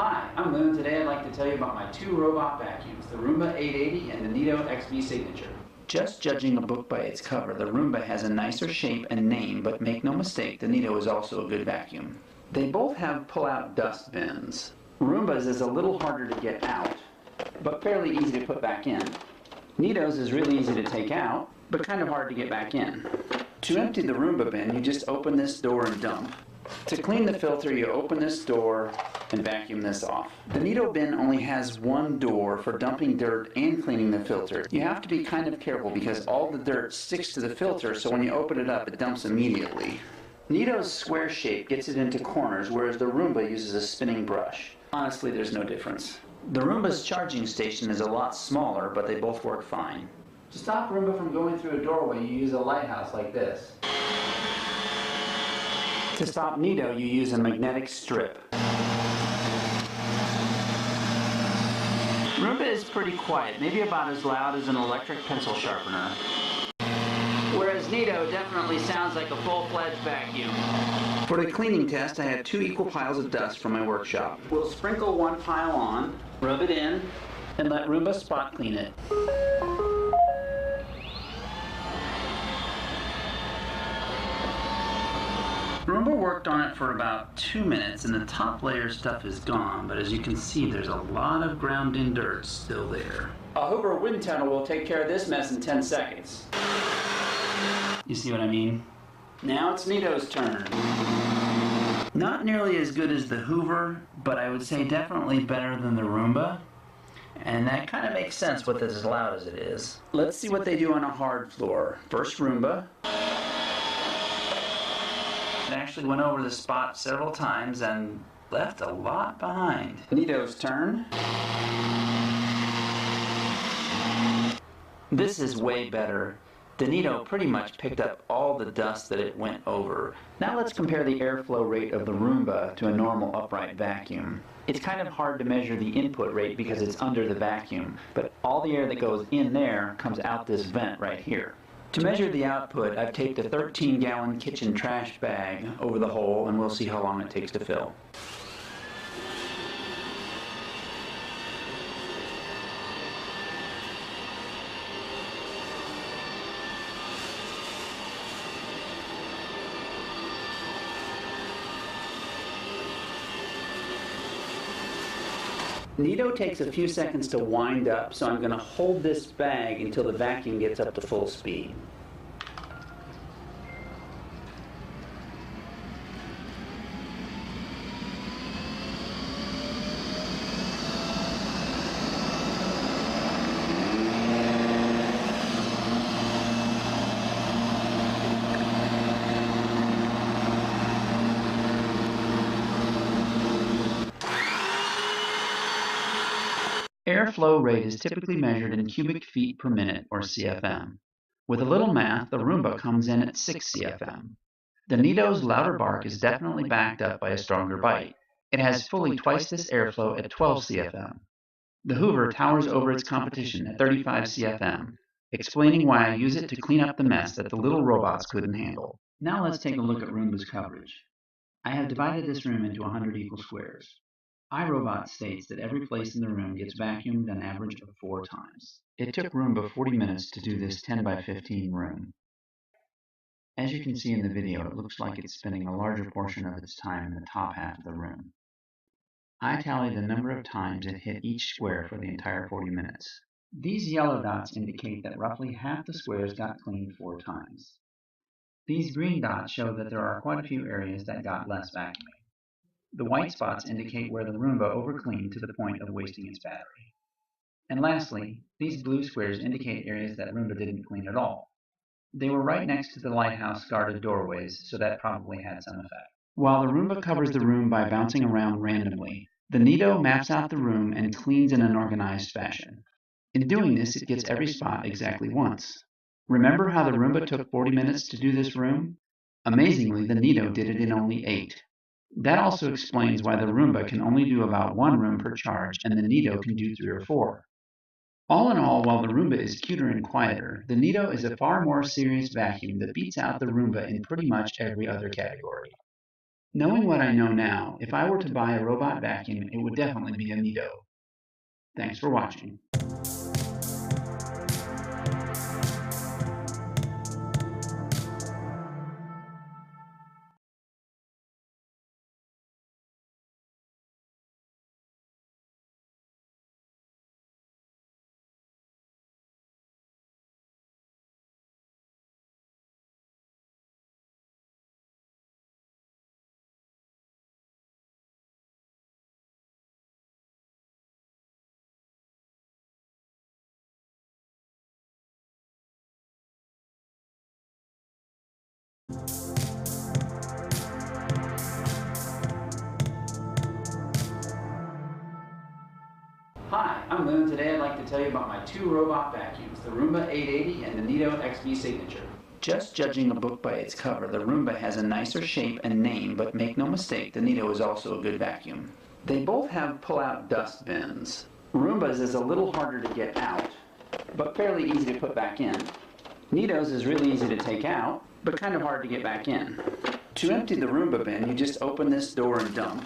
Hi, I'm Lou, and today I'd like to tell you about my two robot vacuums, the Roomba 880 and the Neato XV Signature. Just judging a book by its cover, the Roomba has a nicer shape and name, but make no mistake, the Neato is also a good vacuum. They both have pull-out dust bins. Roomba's is a little harder to get out, but fairly easy to put back in. Neato's is really easy to take out, but kind of hard to get back in. To empty the Roomba bin, you just open this door and dump. To clean the filter, you open this door and vacuum this off. The Neato bin only has one door for dumping dirt and cleaning the filter. You have to be kind of careful because all the dirt sticks to the filter, so when you open it up, it dumps immediately. Neato's square shape gets it into corners, whereas the Roomba uses a spinning brush. Honestly, there's no difference. The Roomba's charging station is a lot smaller, but they both work fine. To stop Roomba from going through a doorway, you use a lighthouse like this. To stop Neato, you use a magnetic strip. Roomba is pretty quiet, maybe about as loud as an electric pencil sharpener. Whereas Neato definitely sounds like a full-fledged vacuum. For the cleaning test, I have two equal piles of dust from my workshop. We'll sprinkle one pile on, rub it in, and let Roomba spot clean it. Roomba worked on it for about 2 minutes and the top layer stuff is gone, but as you can see there's a lot of ground-in dirt still there. A Hoover wind tunnel will take care of this mess in 10 seconds. You see what I mean? Now it's Neato's turn. Not nearly as good as the Hoover, but I would say definitely better than the Roomba. And that kind of makes sense with it as loud as it is. Let's see what they do on a hard floor. First Roomba. It actually went over the spot several times and left a lot behind. Neato's turn. This is way better. The Neato pretty much picked up all the dust that it went over. Now let's compare the airflow rate of the Roomba to a normal upright vacuum. It's kind of hard to measure the input rate because it's under the vacuum, but all the air that goes in there comes out this vent right here. To measure the output, I've taped a 13-gallon kitchen trash bag over the hole, and we'll see how long it takes to fill. Neato takes a few seconds to wind up, so I'm going to hold this bag until the vacuum gets up to full speed. Airflow rate is typically measured in cubic feet per minute, or CFM. With a little math, the Roomba comes in at 6 CFM. The Neato's louder bark is definitely backed up by a stronger bite. It has fully twice this airflow at 12 CFM. The Hoover towers over its competition at 35 CFM, explaining why I use it to clean up the mess that the little robots couldn't handle. Now let's take a look at Roomba's coverage. I have divided this room into 100 equal squares. iRobot states that every place in the room gets vacuumed an average of 4 times. It took Roomba 40 minutes to do this 10 by 15 room. As you can see in the video, it looks like it's spending a larger portion of its time in the top half of the room. I tallied the number of times it hit each square for the entire 40 minutes. These yellow dots indicate that roughly half the squares got cleaned 4 times. These green dots show that there are quite a few areas that got less vacuuming. The white spots indicate where the Roomba overcleaned to the point of wasting its battery. And lastly, these blue squares indicate areas that Roomba didn't clean at all. They were right next to the lighthouse guarded doorways, so that probably had some effect. While the Roomba covers the room by bouncing around randomly, the Neato maps out the room and cleans in an organized fashion. In doing this, it gets every spot exactly once. Remember how the Roomba took 40 minutes to do this room? Amazingly, the Neato did it in only 8. That also explains why the Roomba can only do about 1 room per charge and the Neato can do 3 or 4. All in all, while the Roomba is cuter and quieter, the Neato is a far more serious vacuum that beats out the Roomba in pretty much every other category. Knowing what I know now, if I were to buy a robot vacuum, it would definitely be a Neato. Thanks for watching. Hi, I'm Lou, and today I'd like to tell you about my two robot vacuums, the Roomba 880 and the Neato XV Signature. Just judging a book by its cover, the Roomba has a nicer shape and name, but make no mistake, the Neato is also a good vacuum. They both have pull-out dust bins. Roomba's is a little harder to get out, but fairly easy to put back in. Neato's is really easy to take out, but kind of hard to get back in. To empty the Roomba bin, you just open this door and dump.